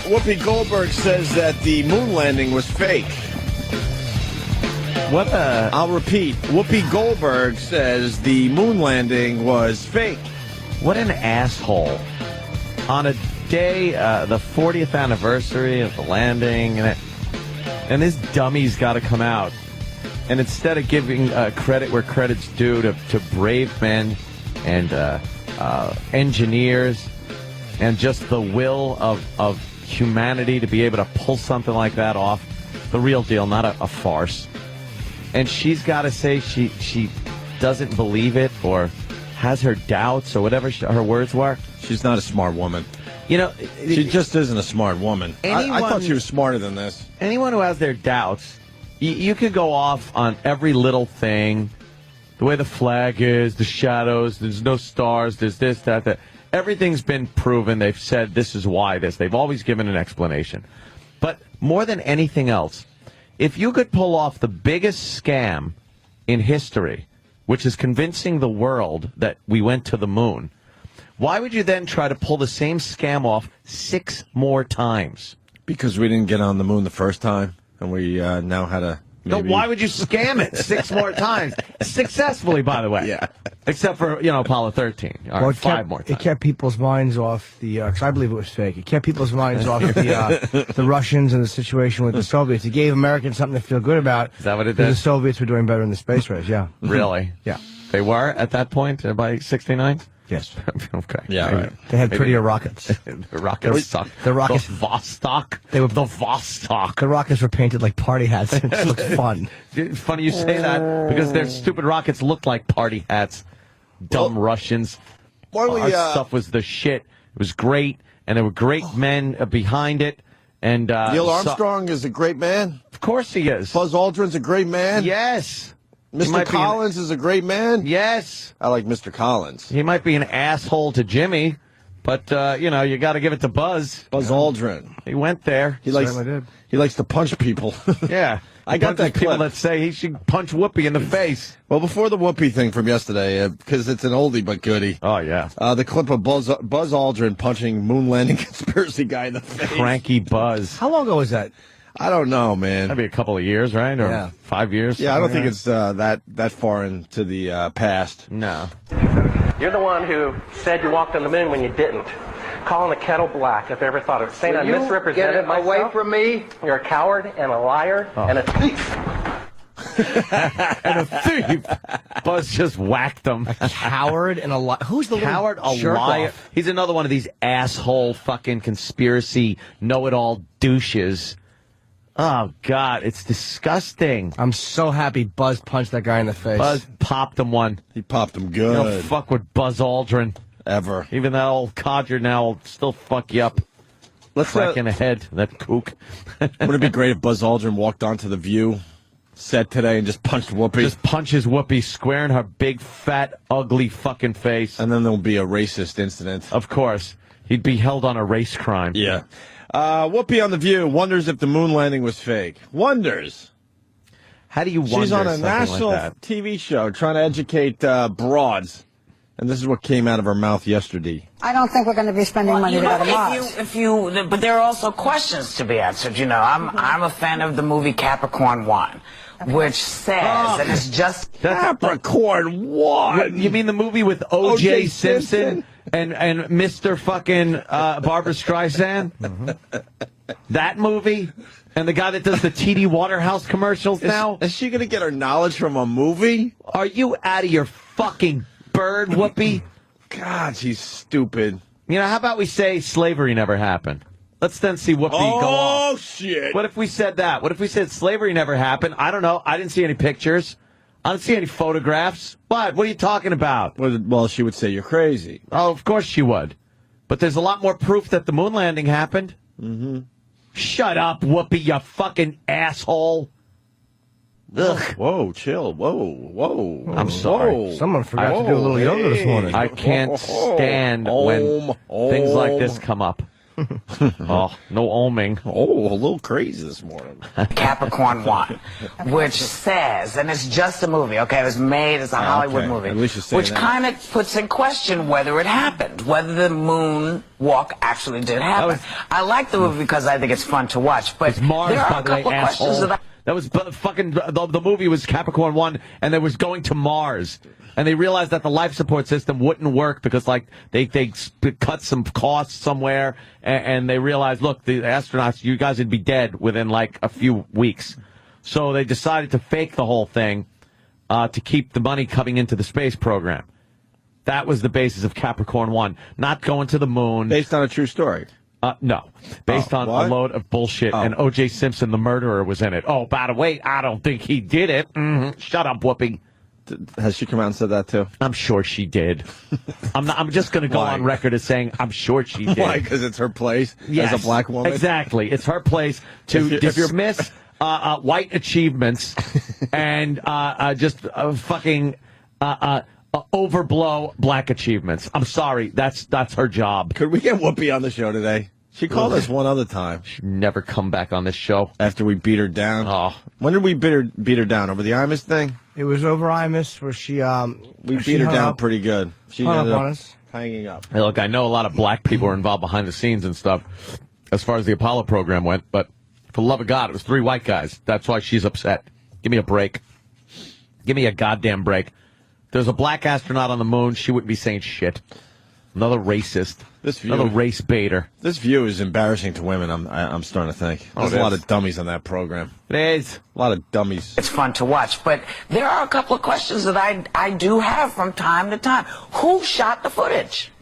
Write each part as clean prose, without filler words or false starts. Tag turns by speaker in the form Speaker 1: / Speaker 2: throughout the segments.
Speaker 1: Whoopi Goldberg says that the moon landing was fake.
Speaker 2: What a...
Speaker 1: I'll repeat. Whoopi Goldberg says the moon landing was fake.
Speaker 2: What an asshole. On a day, the 40th anniversary of the landing, and this dummy's got to come out. And instead of giving credit where credit's due to brave men and engineers and just the will of humanity to be able to pull something like that off, the real deal, not a farce. And she's got to say she doesn't believe it or has her doubts or whatever her words were.
Speaker 1: She's not a smart woman.
Speaker 2: You know,
Speaker 1: she just isn't a smart woman. I thought she was smarter than this.
Speaker 2: Anyone who has their doubts, you can go off on every little thing. The way the flag is, the shadows, there's no stars, there's this, that. Everything's been proven. They've said this is why this. They've always given an explanation. But more than anything else, if you could pull off the biggest scam in history, which is convincing the world that we went to the moon, why would you then try to pull the same scam off 6 more times?
Speaker 1: Because we didn't get on the moon the first time, and we now had a...
Speaker 2: No, why would you scam it 6 more times? Successfully, by the way.
Speaker 1: Yeah.
Speaker 2: Except for, Apollo 13. Or 5 more times.
Speaker 3: It kept people's minds off the, because I believe it was fake. It kept people's minds off the Russians and the situation with the Soviets. It gave Americans something to feel good about.
Speaker 2: Is that what it did?
Speaker 3: The Soviets were doing better in the space race, yeah.
Speaker 2: Really?
Speaker 3: Yeah.
Speaker 2: They were at that point by 69?
Speaker 3: Yes.
Speaker 2: Okay.
Speaker 1: Yeah, right.
Speaker 3: They had prettier rockets.
Speaker 2: The rockets suck.
Speaker 3: The rockets.
Speaker 2: The Vostok.
Speaker 3: They were
Speaker 2: the Vostok.
Speaker 3: The rockets were painted like party hats. It looked fun.
Speaker 2: It's funny you say that because their stupid rockets looked like party hats. Dumb Russians. Our stuff was the shit. It was great, and there were great men behind it. And
Speaker 1: Neil Armstrong is a great man.
Speaker 2: Of course he is.
Speaker 1: Buzz Aldrin's a great man.
Speaker 2: Yes.
Speaker 1: Mr. Collins is a great man.
Speaker 2: Yes.
Speaker 1: I like Mr. Collins.
Speaker 2: He might be an asshole to Jimmy, but, you got to give it to Buzz.
Speaker 1: Buzz Aldrin.
Speaker 2: He went there.
Speaker 1: He likes to punch people.
Speaker 2: Yeah.
Speaker 1: I got that
Speaker 2: people
Speaker 1: clip.
Speaker 2: that say he should punch Whoopi in the face.
Speaker 1: Well, before the Whoopi thing from yesterday, because it's an oldie but goodie.
Speaker 2: Oh, yeah.
Speaker 1: The clip of Buzz Aldrin punching moon landing conspiracy guy in the face.
Speaker 2: Cranky Buzz.
Speaker 3: How long ago was that?
Speaker 1: I don't know, man.
Speaker 2: That'd be a couple of years, right? Or 5 years?
Speaker 1: Yeah, I don't think it's that far into the past.
Speaker 2: No.
Speaker 4: You're the one who said you walked on the moon when you didn't. Calling the kettle black, if I ever thought of it. Saying I misrepresented myself.
Speaker 5: Away from me.
Speaker 4: You're a coward and a liar and a thief.
Speaker 2: And a thief. Buzz just whacked him.
Speaker 3: A coward and a liar. Who's the
Speaker 2: coward? A liar. He's another one of these asshole fucking conspiracy know-it-all douches. Oh, God, it's disgusting.
Speaker 3: I'm so happy Buzz punched that guy in the face.
Speaker 2: Buzz popped him one.
Speaker 1: He popped him good.
Speaker 2: You don't fuck with Buzz Aldrin.
Speaker 1: Ever.
Speaker 2: Even that old codger now will still fuck you up.
Speaker 1: Let's
Speaker 2: crack in the head, that kook.
Speaker 1: Wouldn't it be great if Buzz Aldrin walked onto the View set today and just punched Whoopi?
Speaker 2: Just punches Whoopi square in her big, fat, ugly fucking face.
Speaker 1: And then there'll be a racist incident.
Speaker 2: Of course. He'd be held on a race crime.
Speaker 1: Yeah. Whoopi on the View wonders if the moon landing was fake. Wonders.
Speaker 2: How do you wonder?
Speaker 1: She's on a national
Speaker 2: like
Speaker 1: TV show trying to educate broads. And this is what came out of her mouth yesterday.
Speaker 6: I don't think we're going to be spending money to go to Mars.
Speaker 5: But there are also questions to be answered. I'm a fan of the movie Capricorn 1, which says, and it's just
Speaker 1: Capricorn 1.
Speaker 2: You mean the movie with O.J. Simpson and Mr. fucking Barbara Streisand? That movie? And the guy that does the T.D. Waterhouse commercials now?
Speaker 1: Is she going to get her knowledge from a movie?
Speaker 2: Are you out of your fucking bird, Whoopi?
Speaker 1: God, she's stupid.
Speaker 2: How about we say slavery never happened? Let's then see Whoopi go off.
Speaker 1: Oh, shit.
Speaker 2: What if we said that? What if we said slavery never happened? I don't know. I didn't see any pictures. I didn't see any photographs. What are you talking about?
Speaker 1: Well, she would say you're crazy.
Speaker 2: Oh, of course she would. But there's a lot more proof that the moon landing happened.
Speaker 1: Mm-hmm.
Speaker 2: Shut up, Whoopi, you fucking asshole. Ugh.
Speaker 1: Whoa, chill. Whoa.
Speaker 2: I'm sorry.
Speaker 3: Someone forgot to do a little yoga this morning.
Speaker 2: I can't stand when things like this come up. Oh, no oming.
Speaker 1: Oh, a little crazy this morning.
Speaker 5: Capricorn 1, which says, and it's just a movie, okay? It was made as a Hollywood
Speaker 1: okay.
Speaker 5: movie,
Speaker 1: At least you're saying
Speaker 5: which
Speaker 1: that.
Speaker 5: kind of puts in question whether it happened, whether the moon walk actually did happen. I like the movie because I think it's fun to watch, but
Speaker 2: It's Mars,
Speaker 5: there are
Speaker 2: by
Speaker 5: a
Speaker 2: the way,
Speaker 5: couple of questions
Speaker 2: asshole.
Speaker 5: that
Speaker 2: That was fucking the movie was Capricorn 1, and they was going to Mars, and they realized that the life support system wouldn't work because like they cut some costs somewhere, and they realized, look, the astronauts, you guys would be dead within like a few weeks, so they decided to fake the whole thing to keep the money coming into the space program. That was the basis of Capricorn 1, not going to the moon.
Speaker 1: Based on a true story.
Speaker 2: No, based on
Speaker 1: what?
Speaker 2: a load of bullshit, and O.J. Simpson, the murderer, was in it. Oh, by the way, I don't think he did it. Shut up, Whoopi.
Speaker 1: Has she come out and said that too?
Speaker 2: I'm sure she did. I'm just going to go
Speaker 1: Why?
Speaker 2: on record as saying I'm sure she did.
Speaker 1: Why? Because it's her place
Speaker 2: Yes,
Speaker 1: as a black woman?
Speaker 2: Exactly. It's her place to
Speaker 1: If you're-
Speaker 2: dismiss white achievements and just fucking overblow black achievements. I'm sorry. That's her job.
Speaker 1: Could we get Whoopi on the show today? She called us one other time
Speaker 2: Never come back on this show.
Speaker 1: after we beat her down.
Speaker 2: Oh.
Speaker 1: When did we beat her down? Over the Imus thing?
Speaker 3: It was over Imus where she
Speaker 1: We beat her down pretty good. She
Speaker 3: hung
Speaker 1: ended
Speaker 3: up
Speaker 1: up
Speaker 3: on us.
Speaker 1: hanging up.
Speaker 2: Hey, look, I know a lot of black people are involved behind the scenes and stuff as far as the Apollo program went, but for the love of God, it was 3 white guys. That's why she's upset. Give me a break. Give me a goddamn break. If there's a black astronaut on the moon, she wouldn't be saying shit. Another racist. Another race baiter.
Speaker 1: This view is embarrassing to women, I'm starting to think. There's a lot of dummies on that program.
Speaker 2: It is.
Speaker 1: A lot of dummies.
Speaker 5: it's fun to watch, but there are a couple of questions that I do have from time to time. Who shot the footage?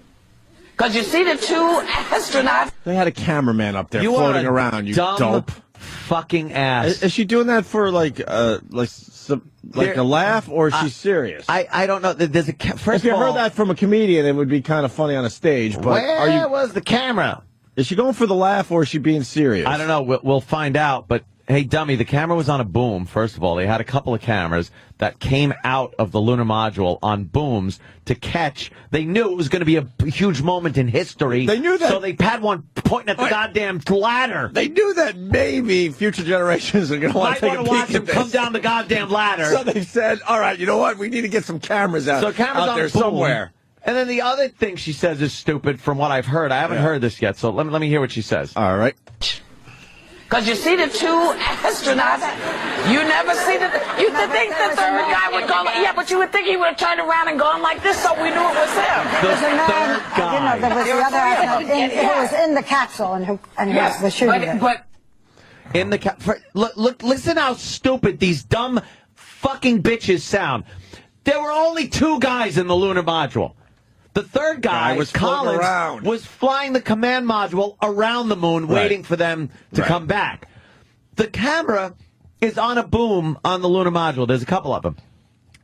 Speaker 5: Because you see the 2 astronauts.
Speaker 1: They had a cameraman up there
Speaker 2: You
Speaker 1: floating
Speaker 2: are a
Speaker 1: around, you
Speaker 2: dumb
Speaker 1: dope.
Speaker 2: fucking ass.
Speaker 1: Is she doing that for like a laugh, or is she serious?
Speaker 2: I don't know. There's a first
Speaker 1: If you
Speaker 2: of all,
Speaker 1: heard that from a comedian, it would be kind of funny on a stage. But
Speaker 2: where was the camera?
Speaker 1: is she going for the laugh, or is she being serious?
Speaker 2: I don't know. We'll find out. But hey, dummy, the camera was on a boom. First of all, they had a couple of cameras that came out of the lunar module on booms to catch. They knew it was going to be a huge moment in history.
Speaker 1: They knew that.
Speaker 2: So they had one pointing at the goddamn ladder.
Speaker 1: They knew that maybe future generations are going to want
Speaker 2: Might
Speaker 1: to take
Speaker 2: want
Speaker 1: a
Speaker 2: to watch
Speaker 1: peek
Speaker 2: him
Speaker 1: at this.
Speaker 2: come down the goddamn ladder.
Speaker 1: So they said, all right, you know what? We need to get some cameras out,
Speaker 2: So cameras
Speaker 1: out
Speaker 2: on
Speaker 1: there
Speaker 2: a boom.
Speaker 1: somewhere.
Speaker 2: And then the other thing she says is stupid from what I've heard. I haven't heard this yet, so let me hear what she says.
Speaker 1: All right.
Speaker 5: Because you see the 2 astronauts, you never see you would think the 3rd guy would go, yeah, but you would think he would have turned around and gone like this, so we knew it was him.
Speaker 2: The
Speaker 6: There's a man,
Speaker 2: third
Speaker 6: I didn't know there was the other astronaut who was in the capsule and who was shooting it.
Speaker 5: But
Speaker 2: In the look, listen how stupid these dumb fucking bitches sound. There were only 2 guys in the lunar module. The 3rd guy,
Speaker 1: was floating
Speaker 2: Collins,
Speaker 1: around.
Speaker 2: was flying the command module around the moon, waiting for them to come back. The camera is on a boom on the lunar module. There's a couple of them.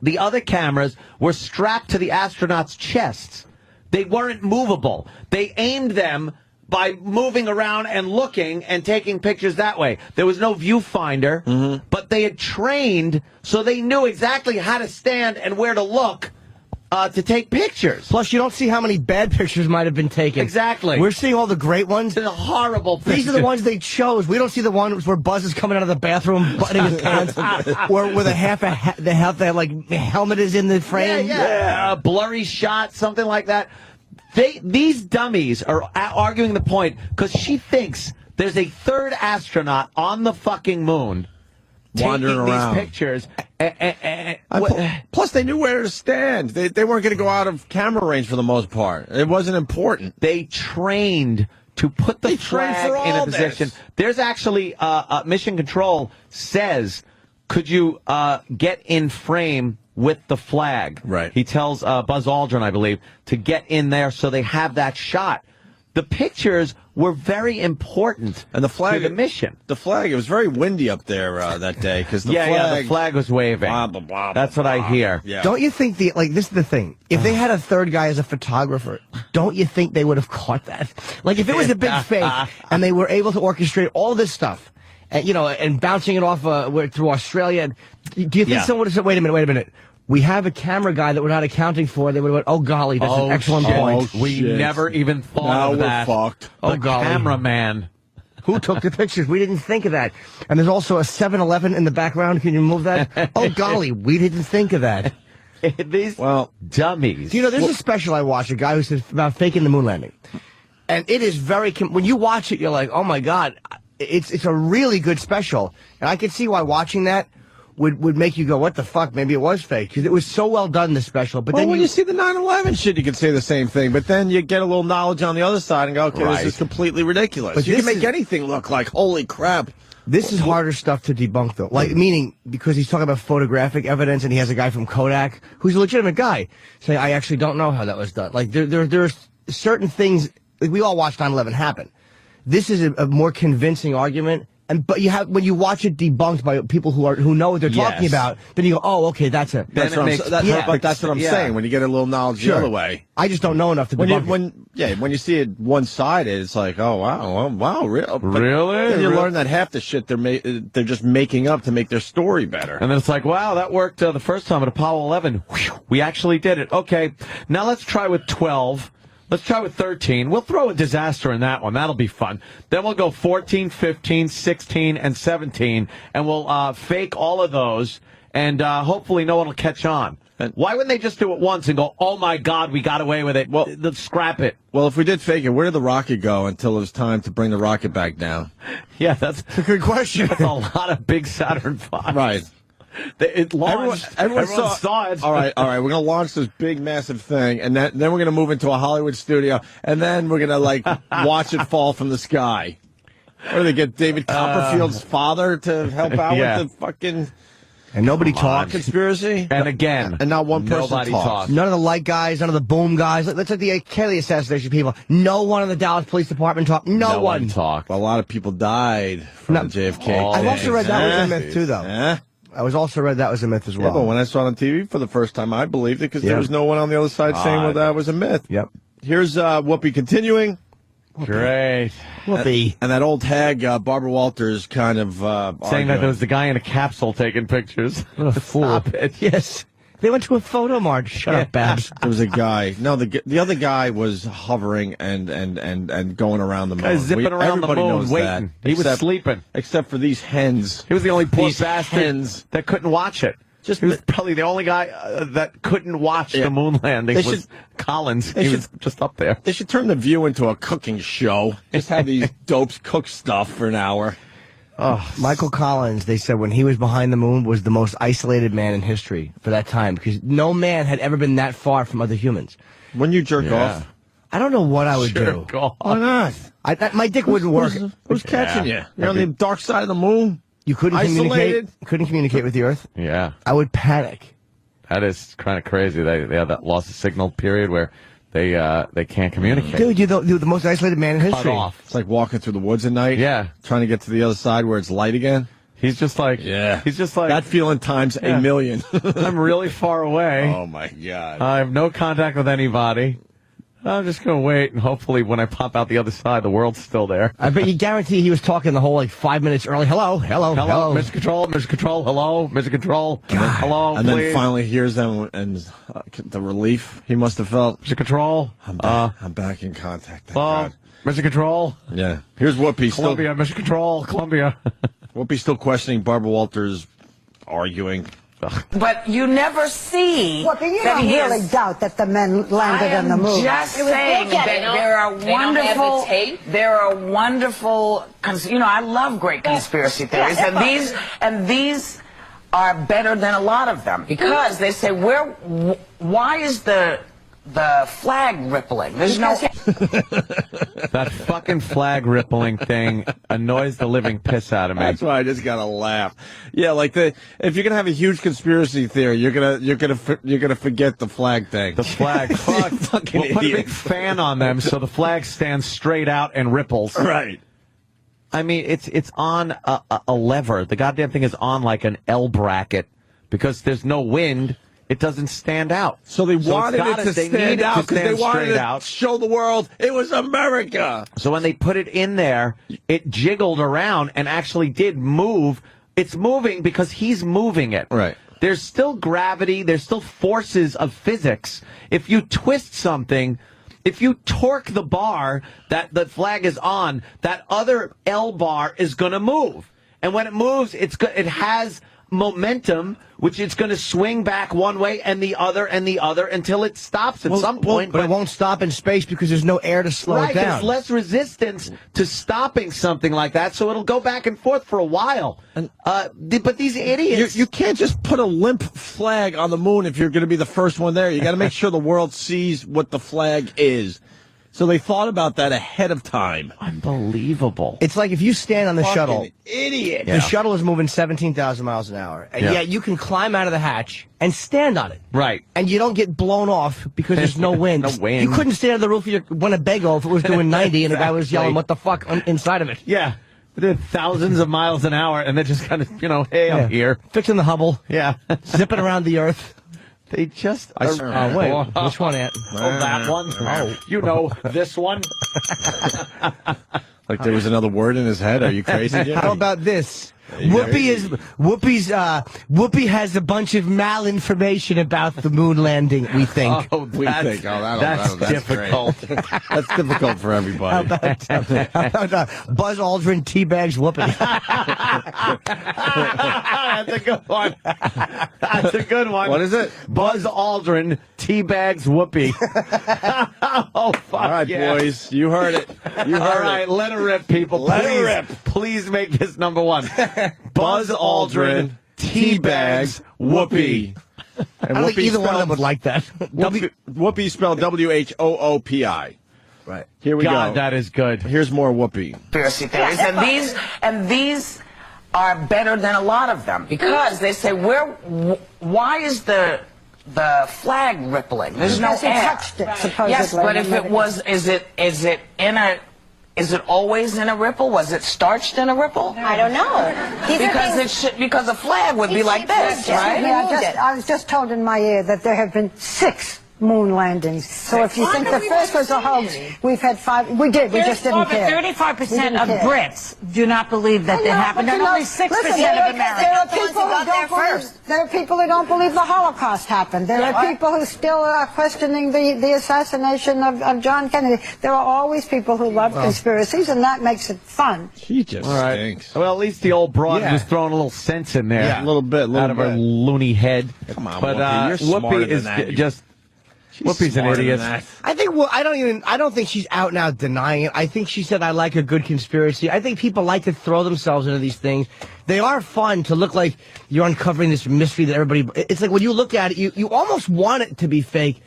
Speaker 2: The other cameras were strapped to the astronauts' chests. They weren't movable. They aimed them by moving around and looking and taking pictures that way. There was no viewfinder, but they had trained so they knew exactly how to stand and where to look to take pictures.
Speaker 3: Plus, you don't see how many bad pictures might have been taken.
Speaker 2: Exactly.
Speaker 3: We're seeing all the great ones.
Speaker 2: The horrible pictures.
Speaker 3: These are the ones they chose. We don't see the ones where Buzz is coming out of the bathroom, buttoning his pants, where the helmet is in the frame.
Speaker 2: Yeah. A blurry shot, something like that. These dummies are arguing the point because she thinks there's a 3rd astronaut on the fucking moon
Speaker 1: Wandering
Speaker 2: taking
Speaker 1: around.
Speaker 2: these pictures.
Speaker 1: Plus, they knew where to stand. They weren't going to go out of camera range for the most part. It wasn't important.
Speaker 2: They trained to put the
Speaker 1: They trained
Speaker 2: flag
Speaker 1: for
Speaker 2: in a
Speaker 1: all
Speaker 2: position.
Speaker 1: this.
Speaker 2: There's actually Mission Control says, could you get in frame with the flag?
Speaker 1: Right.
Speaker 2: He tells Buzz Aldrin, I believe, to get in there so they have that shot. The pictures were very important
Speaker 1: And the flag,
Speaker 2: to the mission.
Speaker 1: The flag, it was very windy up there that day because the
Speaker 2: The flag was waving.
Speaker 1: Blah, blah, blah,
Speaker 2: That's what I hear.
Speaker 1: Yeah.
Speaker 3: Don't you think this is the thing? If they had a 3rd guy as a photographer, don't you think they would have caught that? Like if it was a big fake and they were able to orchestrate all this stuff, and bouncing it off through Australia, do you think someone would have said, wait a minute, We have a camera guy that we're not accounting for. They would have went, oh, golly, that's an excellent
Speaker 2: shit.
Speaker 3: point.
Speaker 2: We
Speaker 1: shit.
Speaker 2: never even thought
Speaker 1: Now
Speaker 2: of that.
Speaker 1: we're fucked.
Speaker 2: The
Speaker 3: Oh, golly.
Speaker 2: cameraman.
Speaker 3: Who took the pictures? We didn't think of that. And there's also a 7-Eleven in the background. Can you move that? Oh, golly, we didn't think of that.
Speaker 2: These dummies.
Speaker 3: Do you know, there's a special I watched, a guy who says about faking the moon landing. And it is very, when you watch it, you're like, oh, my God, it's a really good special. And I can see why watching that would make you go, what the fuck? Maybe it was fake. Because it was so well done, the special. But
Speaker 1: Well,
Speaker 3: then
Speaker 1: when you see the 9/11 shit, you can say the same thing. But then you get a little knowledge on the other side and go, okay,
Speaker 2: Right.
Speaker 1: this is completely ridiculous.
Speaker 3: But
Speaker 1: You can
Speaker 3: this
Speaker 1: make
Speaker 3: is-
Speaker 1: anything look like, holy crap.
Speaker 3: This is harder stuff to debunk, though. Like, meaning, because he's talking about photographic evidence, and he has a guy from Kodak who's a legitimate guy saying, I actually don't know how that was done. Like, there's certain things, like, we all watched 9/11 happen. This is a more convincing argument. But when you watch it debunked by people who know what they're talking about, then you go, oh, okay, that's it.
Speaker 1: That's what I'm saying. When you get a little knowledge the other way.
Speaker 3: I just don't know enough to debunk it.
Speaker 1: When you see it one-sided, it's like, oh, wow, real.
Speaker 2: Really?
Speaker 1: Then you learn that half the shit they're just making up to make their story better.
Speaker 2: And then it's like, wow, that worked the first time at Apollo 11. Whew, we actually did it. Okay, now let's try with 12. Let's try with 13. We'll throw a disaster in that one. That'll be fun. Then we'll go 14, 15, 16, and 17, and we'll fake all of those, and hopefully no one will catch on. Why wouldn't they just do it once and go, oh, my God, we got away with it? Well, let's scrap it.
Speaker 1: Well, if we did fake it, where did the rocket go until it was time to bring the rocket back down?
Speaker 2: Yeah, that's
Speaker 3: a good question.
Speaker 2: That's a lot of big Saturn V.
Speaker 1: Right.
Speaker 2: It launched. Everyone saw it.
Speaker 1: All right. We're going to launch this big, massive thing, and then we're going to move into a Hollywood studio, and then we're going to, like, watch it fall from the sky. Or do they get David Copperfield's father to help out with the fucking...
Speaker 3: And nobody talks.
Speaker 1: Conspiracy?
Speaker 2: And again,
Speaker 1: and not one person
Speaker 2: nobody
Speaker 1: talks.
Speaker 3: None of the light guys, none of the boom guys. That's like the Kennedy assassination people. No one in the Dallas Police Department talked. No one
Speaker 2: talked.
Speaker 1: Well, a lot of people died from the JFK.
Speaker 3: I've also read that was a myth, too, though. I was also read that was a myth as well.
Speaker 1: Yeah, but when I saw it on TV for the first time, I believed it because there was no one on the other side saying well, that was a myth.
Speaker 3: Yep.
Speaker 1: Here's Whoopi continuing.
Speaker 2: Great.
Speaker 3: Whoopi.
Speaker 1: And that old hag, Barbara Walters, kind of
Speaker 2: saying that there was the guy in a capsule taking pictures.
Speaker 3: What a fool.
Speaker 2: Stop it.
Speaker 3: Yes. They went to a photo march. Shut up, Babs.
Speaker 1: There was a guy. No, the other guy was hovering and going around the moon.
Speaker 2: Zipping around the
Speaker 1: everybody
Speaker 2: moon,
Speaker 1: knows
Speaker 2: waiting.
Speaker 1: that,
Speaker 2: He was sleeping.
Speaker 1: Except for these hens.
Speaker 2: He was the only poor
Speaker 1: These
Speaker 2: bastard
Speaker 1: hens.
Speaker 2: that couldn't watch it. He was probably the only guy that couldn't watch the moon landing was Collins. He was just up there.
Speaker 1: They should turn The View into a cooking show. Just have these dopes cook stuff for an hour.
Speaker 3: Oh, Michael Collins, they said when he was behind the moon, was the most isolated man in history for that time because no man had ever been that far from other humans.
Speaker 1: When you jerk off?
Speaker 3: I don't know what I would do.
Speaker 1: Why not?
Speaker 3: My dick wouldn't work.
Speaker 1: Who's catching you? You're on the dark side of the moon?
Speaker 3: You couldn't communicate with the Earth?
Speaker 2: Yeah.
Speaker 3: I would panic.
Speaker 2: That is kind of crazy. They had that loss of signal period where they can't communicate.
Speaker 3: Dude, you're the most isolated man in history.
Speaker 2: Cut off.
Speaker 1: It's like walking through the woods at night.
Speaker 2: Yeah.
Speaker 1: Trying to get to the other side where it's light again.
Speaker 2: He's just like,
Speaker 1: that feeling times a million.
Speaker 2: I'm really far away.
Speaker 1: Oh my God.
Speaker 2: I have no contact with anybody. I'm just going to wait, and hopefully when I pop out the other side, the world's still there.
Speaker 3: I bet you guarantee he was talking the whole, 5 minutes early. Hello.
Speaker 2: Mr. Control, hello, Mr. Control, hello,
Speaker 1: and
Speaker 2: please.
Speaker 1: then finally hears them, and the relief he must have felt.
Speaker 2: Mr. Control.
Speaker 1: I'm back in contact. Thank God.
Speaker 2: Mr. Control.
Speaker 1: Yeah. Here's Whoopi.
Speaker 2: Columbia, Mr. Control, Columbia.
Speaker 1: Whoopi still questioning Barbara Walters, arguing.
Speaker 5: But you never see
Speaker 6: Well, you
Speaker 5: that
Speaker 6: don't
Speaker 5: he
Speaker 6: really
Speaker 5: is.
Speaker 6: doubt that the men landed on the moon.
Speaker 5: Just saying that there are wonderful, I love great conspiracy theories, and these are better than a lot of them because they say why is the flag rippling? There's no.
Speaker 2: That fucking flag rippling thing annoys the living piss out of me.
Speaker 1: That's why I just gotta laugh. Yeah, like if you're gonna have a huge conspiracy theory, you're gonna forget the flag thing.
Speaker 2: The flag, fuck,
Speaker 1: fucking
Speaker 2: we'll put a
Speaker 1: idiot.
Speaker 2: big fan on them so the flag stands straight out and ripples.
Speaker 1: Right.
Speaker 2: I mean, it's on a lever. The goddamn thing is on like an L bracket because there's no wind. It doesn't stand out.
Speaker 1: So they wanted it to stand out because they wanted to
Speaker 2: out.
Speaker 1: show the world it was America.
Speaker 2: So when they put it in there, it jiggled around and actually did move. It's moving because he's moving it.
Speaker 1: Right.
Speaker 2: there's still gravity, there's still forces of physics. If you twist something, if you torque the bar that the flag is on, that other L bar is going to move. And when it moves, it has momentum, which it's going to swing back one way and the other until it stops at some point.
Speaker 3: But it won't stop in space because there's no air to slow it down.
Speaker 2: There's less resistance to stopping something like that, so it'll go back and forth for a while. But these idiots...
Speaker 1: You can't just put a limp flag on the moon if you're going to be the first one there. You got to make sure the world sees what the flag is. So they thought about that ahead of time.
Speaker 2: Unbelievable.
Speaker 3: It's like if you stand on the shuttle.
Speaker 1: Idiot.
Speaker 3: The shuttle is moving 17,000 miles an hour. And yet you can climb out of the hatch and stand on it.
Speaker 2: Right.
Speaker 3: And you don't get blown off because there's no wind.
Speaker 2: No wind.
Speaker 3: You couldn't stand on the roof of your Winnebago if it was doing 90 and the guy was yelling, what the fuck, inside of it.
Speaker 2: Yeah. They're thousands of miles an hour, and they're just kind of, hey, I'm here.
Speaker 3: Fixing the Hubble.
Speaker 2: Yeah.
Speaker 3: Zipping around the earth.
Speaker 2: They just...
Speaker 3: wait, which one, Aunt?
Speaker 2: That one. This one.
Speaker 1: Like there was another word in his head. Are you crazy, Jim?
Speaker 3: How about this? Whoopi has a bunch of malinformation about the moon landing, we think.
Speaker 2: That's difficult.
Speaker 1: That's difficult for everybody.
Speaker 3: How about Buzz Aldrin teabags Whoopi?
Speaker 2: That's a good one. That's a good one.
Speaker 1: What is it?
Speaker 2: Buzz Aldrin teabags Whoopi. Oh, fuck.
Speaker 1: All right, boys. You heard it.
Speaker 2: All right, let her rip, people.
Speaker 1: Let her rip.
Speaker 2: Please make this number one.
Speaker 1: Buzz Aldrin teabags Whoopi. And
Speaker 3: I don't think either one of them would like that.
Speaker 1: Whoopi spelled Whoopi.
Speaker 3: Right.
Speaker 1: Here we
Speaker 2: God,
Speaker 1: go.
Speaker 2: that is good.
Speaker 1: Here's more Whoopi.
Speaker 5: Conspiracy theories, and these are better than a lot of them because they say why is the flag rippling? There's no
Speaker 6: Because he
Speaker 5: air.
Speaker 6: touched it, supposedly.
Speaker 5: Yes, but if it was, is it always in a ripple? Was it starched in a ripple?
Speaker 7: I don't know.
Speaker 5: Because a flag would be like this, right?
Speaker 6: I was just told in my ear that there have been 6 moon landings. So if you think the first was a hoax, we've had 5. We did. We just didn't care.
Speaker 7: 35% of Brits do not believe that it happened, and only 6% of Americans.
Speaker 6: There are people who don't believe the Holocaust happened. There are people who still are questioning the assassination of John Kennedy. There are always people who love conspiracies, and that makes it fun.
Speaker 1: He just stinks.
Speaker 2: Well, at least the old broad was throwing a little sense in there.
Speaker 1: Yeah, a little bit.
Speaker 2: Out of her loony head.
Speaker 1: Come on,
Speaker 2: but
Speaker 1: Whoopi, you're smarter
Speaker 2: Whoopi
Speaker 1: than
Speaker 2: is
Speaker 1: that.
Speaker 2: just... Whoopi's an idiot.
Speaker 3: I think. Well, I don't think she's out now denying it. I think she said, "I like a good conspiracy." I think people like to throw themselves into these things. They are fun to look like you're uncovering this mystery that everybody. It's like when you look at it, you almost want it to be fake,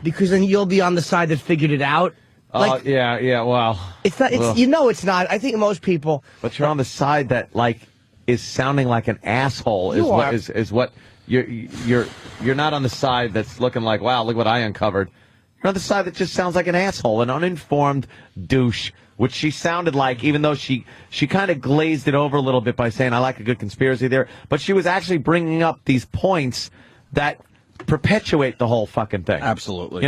Speaker 3: because then you'll be on the side that figured it out.
Speaker 2: Like, yeah. Well,
Speaker 3: it's not. It's it's not. I think most people.
Speaker 2: But you're on the side that is sounding like an asshole. Is what. You're not on the side that's looking like, wow, look what I uncovered. You're on the side that just sounds like an asshole, an uninformed douche, which she sounded like, even though she kind of glazed it over a little bit by saying, I like a good conspiracy there. But she was actually bringing up these points that perpetuate the whole fucking thing.
Speaker 1: Absolutely.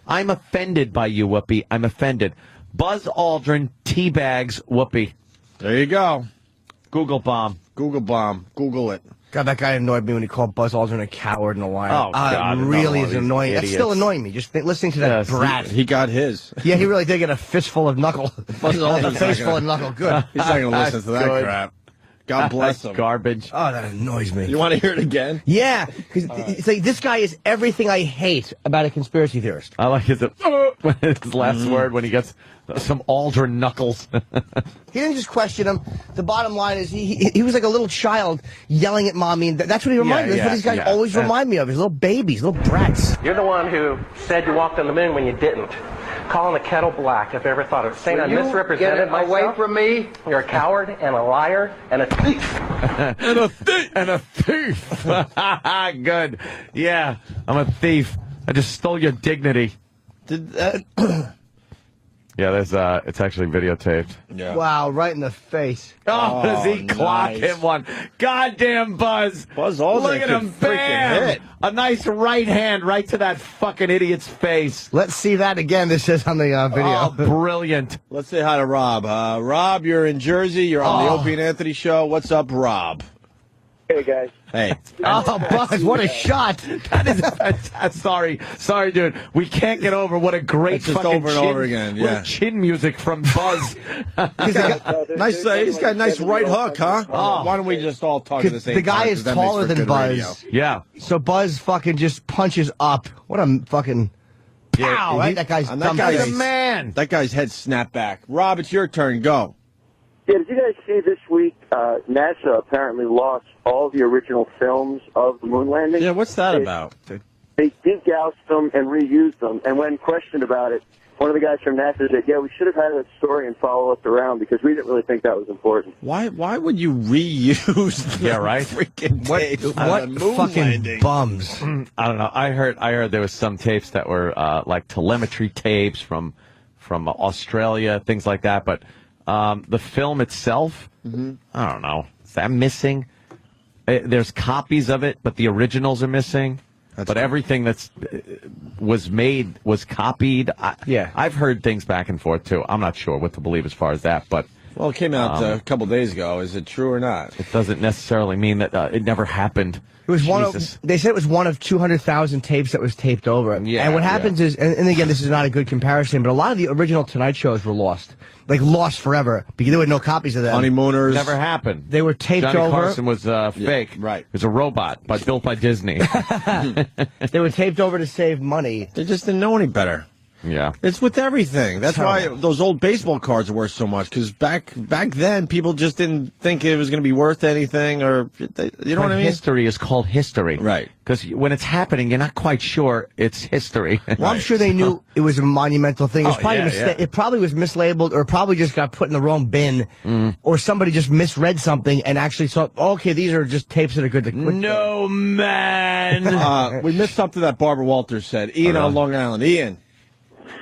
Speaker 2: I'm offended by you, Whoopi. I'm offended. Buzz Aldrin teabags Whoopi.
Speaker 1: There you go.
Speaker 2: Google bomb.
Speaker 1: Google it.
Speaker 3: God, that guy annoyed me when he called Buzz Aldrin a coward and a liar.
Speaker 2: Oh, God.
Speaker 3: It really is annoying.
Speaker 2: Idiots.
Speaker 3: That's still annoying me. Just listening to that brat.
Speaker 1: He got his.
Speaker 3: Yeah, he really did get a fistful of knuckle.
Speaker 1: Buzz Aldrin's
Speaker 3: a face full of knuckle. Good.
Speaker 1: He's not going to listen to that crap. God bless him.
Speaker 2: Garbage.
Speaker 3: Oh, that annoys me.
Speaker 1: You want to hear it again?
Speaker 3: Yeah, because it's like this guy is everything I hate about a conspiracy theorist.
Speaker 2: I like his last word when he gets some Aldrin knuckles.
Speaker 3: He didn't just question him. The bottom line is he was like a little child yelling at mommy, and that's what he reminded me. That's what these guys always remind me of. His little babies, little brats.
Speaker 4: You're the one who said you walked on the moon when you didn't. Calling the kettle black if ever thought of it. Saying I misrepresented myself.
Speaker 8: Away from me.
Speaker 4: You're a coward and a liar and a thief.
Speaker 2: And a thief. Good. Yeah, I'm a thief. I just stole your dignity. Yeah, it's actually videotaped.
Speaker 1: Yeah.
Speaker 3: Wow, right in the face.
Speaker 2: Oh, does he clock
Speaker 1: nice.
Speaker 2: him one? Goddamn Buzz.
Speaker 1: Buzz Aldrin
Speaker 2: Look at him, bam!
Speaker 1: hit.
Speaker 2: A nice right hand right to that fucking idiot's face.
Speaker 3: Let's see that again. This says on the video.
Speaker 2: Oh, brilliant.
Speaker 1: Let's say hi to Rob. Rob, you're in Jersey. You're on the Opie and Anthony show. What's up, Rob?
Speaker 8: Hey, guys.
Speaker 1: Hey.
Speaker 3: Oh, Buzz, what a shot.
Speaker 2: That is fantastic. Sorry, dude. We can't get over what a great
Speaker 1: It's just
Speaker 2: fucking
Speaker 1: over and
Speaker 2: chin,
Speaker 1: over again,
Speaker 2: little
Speaker 1: yeah.
Speaker 2: chin music from Buzz.
Speaker 1: Nice. He's got a nice right hook, huh?
Speaker 2: Oh.
Speaker 1: Why don't we just all talk at the same
Speaker 3: The guy
Speaker 1: time?
Speaker 3: is
Speaker 1: 'Cause that makes
Speaker 3: taller
Speaker 1: for
Speaker 3: than
Speaker 1: good
Speaker 3: Buzz.
Speaker 1: radio.
Speaker 2: Yeah.
Speaker 3: So Buzz fucking just punches up. What a fucking pow! Right? That guy's
Speaker 1: And that
Speaker 3: dumb
Speaker 1: guy's
Speaker 3: face.
Speaker 2: The man.
Speaker 1: That guy's head snapped back. Rob, it's your turn. Go.
Speaker 8: Yeah, did you guys see this week, NASA apparently lost all the original films of the moon landing?
Speaker 1: Yeah, what's that about?
Speaker 8: They degaussed them and reused them, and when questioned about it, one of the guys from NASA said, yeah, we should have had that story and follow us around because we didn't really think that was important.
Speaker 1: Why would you reuse the
Speaker 2: Yeah, right?
Speaker 1: freaking tapes on the
Speaker 3: What
Speaker 1: moon
Speaker 3: fucking
Speaker 1: landing?
Speaker 3: bums?
Speaker 2: I don't know. I heard there was some tapes that were like telemetry tapes from Australia, things like that. But the film itself, I don't know. Is that missing? There's copies of it, but the originals are missing. But everything that's was made was copied.
Speaker 3: Yeah.
Speaker 2: I've heard things back and forth too. I'm not sure what to believe as far as that, but
Speaker 1: Well, it came out a couple days ago. Is it true or not?
Speaker 2: it doesn't necessarily mean that it never happened.
Speaker 3: It was one
Speaker 2: Jesus.
Speaker 3: of. They said it was one of 200,000 tapes that was taped over.
Speaker 2: Yeah,
Speaker 3: and what happens is, and again, this is not a good comparison, but a lot of the original Tonight shows were lost, like lost forever, because there were no copies of them.
Speaker 1: Honeymooners.
Speaker 2: Never happened.
Speaker 3: They were taped
Speaker 2: Johnny
Speaker 3: over.
Speaker 2: Carson was fake.
Speaker 1: right.
Speaker 2: It was a robot, built by Disney.
Speaker 3: They were taped over to save money.
Speaker 1: They just didn't know any better.
Speaker 2: Yeah.
Speaker 1: It's with everything. That's why those old baseball cards are worth so much. Because back then, people just didn't think it was going to be worth anything, or you know what I mean?
Speaker 2: History is called history.
Speaker 1: Right.
Speaker 2: Because when it's happening, you're not quite sure it's history.
Speaker 3: Well, I'm sure they knew it was a monumental thing. It was
Speaker 2: Oh,
Speaker 3: probably
Speaker 2: yeah,
Speaker 3: a mistake.
Speaker 2: yeah.
Speaker 3: It probably was mislabeled, or probably just got put in the wrong bin, or somebody just misread something and actually thought, oh, okay, these are just tapes that are good to quit.
Speaker 2: No, man.
Speaker 1: We missed something that Barbara Walters said. Ian on Long Island. Ian.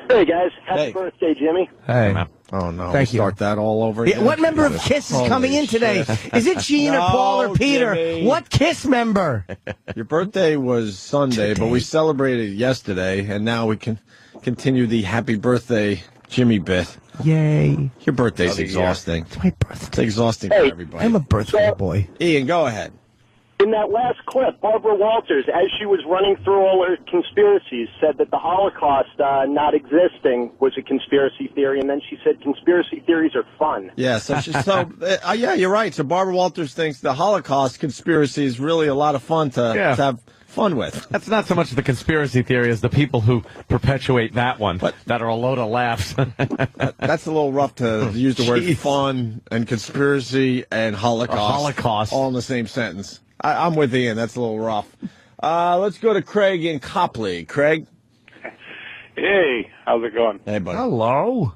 Speaker 8: Hey, guys. Happy
Speaker 1: Hey.
Speaker 8: birthday, Jimmy.
Speaker 3: Hey.
Speaker 1: Oh, no.
Speaker 3: Thank
Speaker 1: we
Speaker 3: you.
Speaker 1: start that all over
Speaker 3: Yeah,
Speaker 1: again?
Speaker 3: what member of KISS is
Speaker 1: Holy
Speaker 3: coming in today?
Speaker 1: shit.
Speaker 3: Is it Gene or Paul or
Speaker 1: No,
Speaker 3: Peter?
Speaker 1: Jimmy.
Speaker 3: What KISS member?
Speaker 1: Your birthday was Sunday, but we celebrated yesterday, and now we can continue the happy birthday Jimmy bit.
Speaker 3: Yay.
Speaker 1: Your birthday's exhausting.
Speaker 3: It's my
Speaker 1: It's
Speaker 3: birthday.
Speaker 1: exhausting for everybody.
Speaker 3: I'm a birthday boy.
Speaker 1: Ian, go ahead.
Speaker 8: In that last clip, Barbara Walters, as she was running through all her conspiracies, said that the Holocaust not existing was a conspiracy theory, and then she said conspiracy theories are fun.
Speaker 1: Yeah, yeah, you're right. So Barbara Walters thinks the Holocaust conspiracy is really a lot of fun to have fun with.
Speaker 2: That's not so much the conspiracy theory as the people who perpetuate that one that are a load of laughs.
Speaker 1: That's a little rough to use the word
Speaker 2: Jeez.
Speaker 1: fun and conspiracy and Holocaust all in the same sentence. I'm with Ian. That's a little rough. Let's go to Craig in Copley. Craig?
Speaker 9: Hey, how's it going?
Speaker 1: Hey, buddy.
Speaker 3: Hello.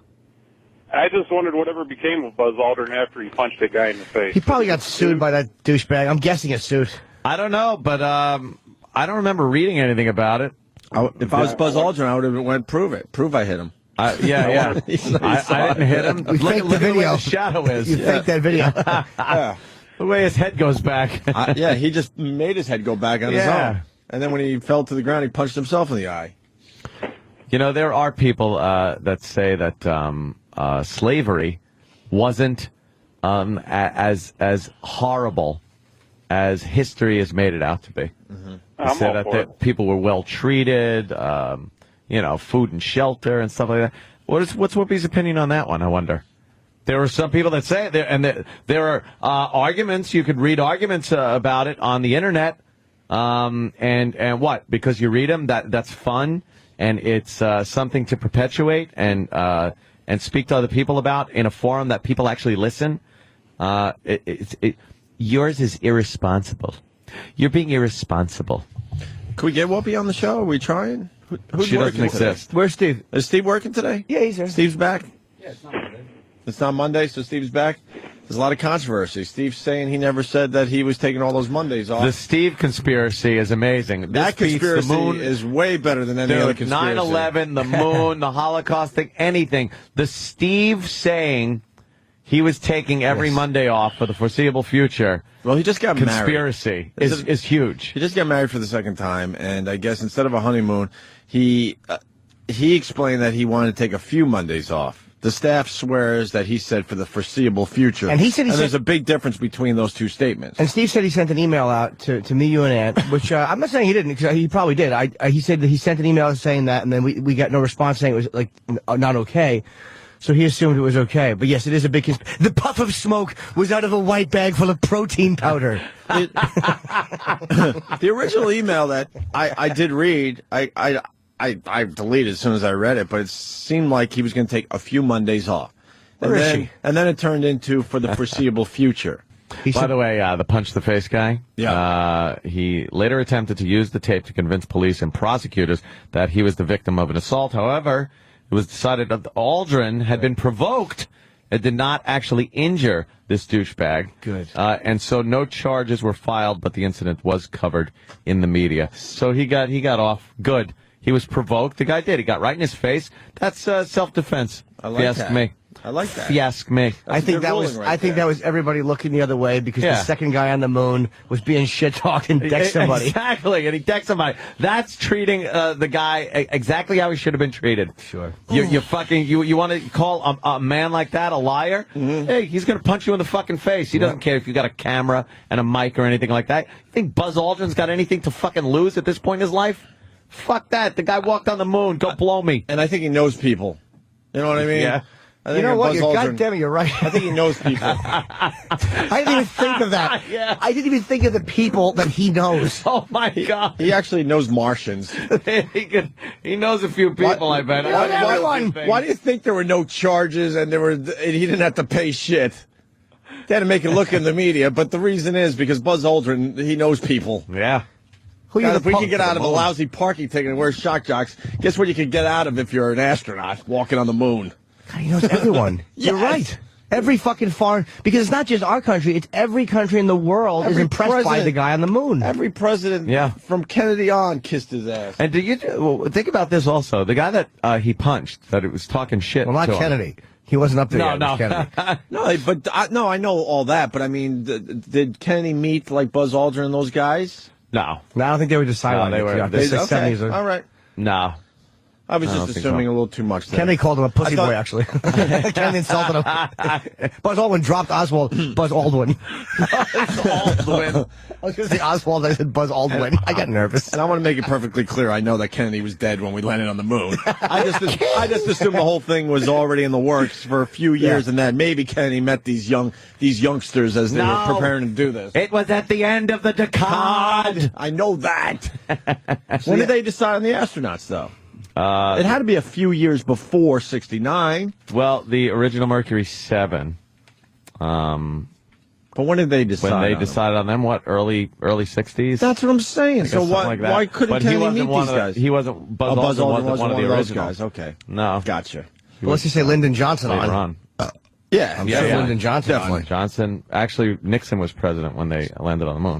Speaker 9: I just wondered whatever became of Buzz Aldrin after he punched a guy in the face.
Speaker 3: He probably got sued by that douchebag. I'm guessing a suit.
Speaker 2: I don't know, but I don't remember reading anything about it.
Speaker 1: If I was Buzz Aldrin, I would have went prove it. Prove I hit him.
Speaker 2: I didn't hit him.
Speaker 3: We faked the
Speaker 2: Look at where
Speaker 3: video.
Speaker 2: the shadow is.
Speaker 3: You faked that video.
Speaker 1: Yeah.
Speaker 2: The way his head goes back.
Speaker 1: Yeah, he just made his head go back on his own. And then when he fell to the ground, he punched himself in the eye.
Speaker 2: You know, there are people that say that slavery wasn't as horrible as history has made it out to be. They say that people were well treated, food and shelter and stuff like that. What's Whoopi's opinion on that one, I wonder? There are some people that say it, and there are arguments. You could read arguments about it on the internet, and what? Because you read them, that's fun, and it's something to perpetuate and speak to other people about in a forum that people actually listen. Yours is irresponsible. You're being irresponsible.
Speaker 1: Can we get Whoopi on the show? Are we trying? Who's
Speaker 2: She doesn't
Speaker 1: working
Speaker 2: exist.
Speaker 1: Today?
Speaker 3: Where's Steve?
Speaker 1: Is Steve working today?
Speaker 3: Yeah, he's here.
Speaker 1: Steve's back? Yeah, it's not Monday. It's not Monday, so Steve's back? There's a lot of controversy. Steve's saying he never said that he was taking all those Mondays off.
Speaker 2: The Steve conspiracy is amazing.
Speaker 1: That
Speaker 2: This beats
Speaker 1: conspiracy
Speaker 2: the moon.
Speaker 1: is way better than any other
Speaker 2: Dude,
Speaker 1: conspiracy.
Speaker 2: 9/11, the moon, the Holocaust thing, anything. The Steve saying he was taking every Monday off for the foreseeable future.
Speaker 1: Well, he just got
Speaker 2: conspiracy
Speaker 1: married.
Speaker 2: is huge.
Speaker 1: He just got married for the second time, and I guess instead of a honeymoon, he explained that he wanted to take a few Mondays off. The staff swears that he said for the foreseeable future.
Speaker 3: And he said
Speaker 1: there's a big difference between those two statements.
Speaker 3: And Steve said he sent an email out to me, you, and Ant, which I'm not saying he didn't, because he probably did. He said that he sent an email saying that, and then we got no response saying it was like not okay. So he assumed it was okay. But yes, it is a big the puff of smoke was out of a white bag full of protein powder.
Speaker 1: The original email that I did read, I deleted as soon as I read it, but it seemed like he was going to take a few Mondays off. And then it turned into for the foreseeable future.
Speaker 2: By the way, the punch the face guy,
Speaker 1: yeah.
Speaker 2: He later attempted to use the tape to convince police and prosecutors that he was the victim of an assault. However, it was decided that Aldrin had been provoked and did not actually injure this douchebag.
Speaker 3: Good.
Speaker 2: And so no charges were filed, but the incident was covered in the media. So he got off good. He was provoked. The guy did. He got right in his face. That's self-defense.
Speaker 1: I like that.
Speaker 2: Me.
Speaker 1: I like that.
Speaker 2: If you ask me.
Speaker 3: I think that was everybody looking the other way because the second guy on the moon was being shit-talked and decked somebody.
Speaker 2: Exactly, and he decked somebody. That's treating the guy exactly how he should have been treated.
Speaker 3: Sure.
Speaker 2: You want to call a man like that a liar? Mm-hmm. Hey, he's going to punch you in the fucking face. He doesn't care if you got a camera and a mic or anything like that. You think Buzz Aldrin's got anything to fucking lose at this point in his life? Fuck that. The guy walked on the moon. Go blow me.
Speaker 1: And I think he knows people. You know what I mean?
Speaker 2: Yeah.
Speaker 3: You know what? Goddamn, you're right.
Speaker 1: I think he knows people.
Speaker 3: I didn't even think of that.
Speaker 2: Yeah.
Speaker 3: I didn't even think of the people that he knows.
Speaker 2: Oh, my God.
Speaker 1: He actually knows Martians.
Speaker 2: He knows a few people, I bet.
Speaker 1: Why do you think there were no charges and he didn't have to pay shit? They had to make it look in the media, but the reason is because Buzz Aldrin, he knows people.
Speaker 2: Yeah.
Speaker 1: God, if we could get out of a lousy parking ticket and wear shock jocks, guess what you could get out of if you're an astronaut walking on the moon?
Speaker 3: God, he knows everyone. You're right. Every fucking foreign, because it's not just our country, it's every country in the world is impressed by the guy on the moon.
Speaker 1: Every president from Kennedy on kissed his ass.
Speaker 2: And think about this also. The guy that he punched, that it was talking shit.
Speaker 3: Well, not Kennedy. He wasn't up there.
Speaker 2: No.
Speaker 3: Kennedy.
Speaker 1: No, I know all that, but I mean, did Kennedy meet like Buzz Aldrin and those guys?
Speaker 2: No.
Speaker 3: I don't think they were just silent.
Speaker 2: They were.
Speaker 3: Okay.
Speaker 1: All right.
Speaker 2: No.
Speaker 1: I was just assuming a little too much there.
Speaker 3: Kennedy called him a pussy boy, actually. Kennedy insulted him. Buzz Aldrin dropped Oswald. Buzz Aldrin. I was going to say Oswald, I said Buzz Aldrin. I got nervous.
Speaker 1: And I want to make it perfectly clear, I know that Kennedy was dead when we landed on the moon. I just assumed the whole thing was already in the works for a few years, and that maybe Kennedy met these youngsters as they were preparing to do this.
Speaker 2: It was at the end of the decade.
Speaker 1: I know that. When did they decide on the astronauts, though? It had to be a few years before 69.
Speaker 2: Well, the original Mercury 7.
Speaker 1: But when did they decide?
Speaker 2: When they decided on them, what, early 60s?
Speaker 1: That's what I'm saying. So why couldn't Kennedy meet these guys?
Speaker 2: He wasn't. Buzz Aldrin wasn't one of the
Speaker 1: those
Speaker 2: originals.
Speaker 1: guys. Okay.
Speaker 2: No.
Speaker 1: Gotcha.
Speaker 3: Well, let's just say Lyndon Johnson
Speaker 2: on.
Speaker 1: Yeah.
Speaker 3: I'm sure Lyndon Johnson
Speaker 2: definitely. Johnson. Actually, Nixon was president when they landed on the moon.